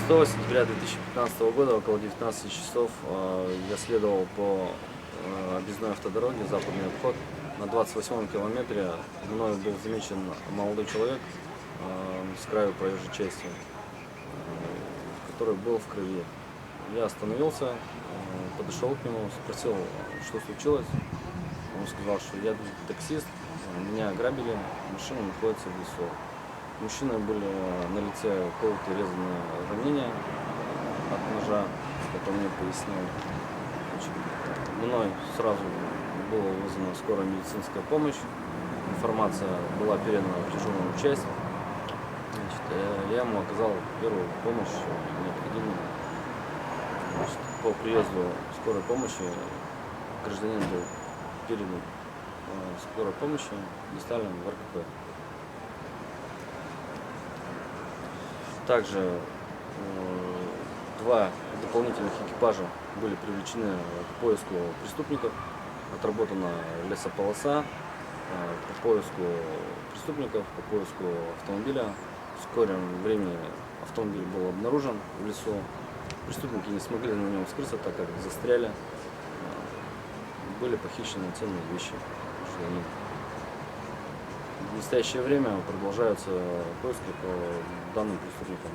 6 сентября 2015 года около 19 часов я следовал по объездной автодороге, западный обход. На 28-м километре мною был замечен молодой человек с краю проезжей части, который был в крови. Я остановился, подошел к нему, спросил, что случилось. Он сказал, что я таксист, меня ограбили, машина находится в лесу. У мужчины были на лице колотые резаные ранения от ножа, как он мне пояснил. Мной сразу была вызвана скорая медицинская помощь. Информация была передана в дежурную часть. Я ему оказал первую помощь необходимую. По приезду скорой помощи гражданин был передан скорой помощи, доставлен в РКП. Также два дополнительных экипажа были привлечены к поиску преступников. Отработана лесополоса по поиску преступников, по поиску автомобиля. В скором времени автомобиль был обнаружен в лесу. Преступники не смогли на нем скрыться, так как застряли. Были похищены ценные вещи. В настоящее время продолжаются поиски по данным преступникам.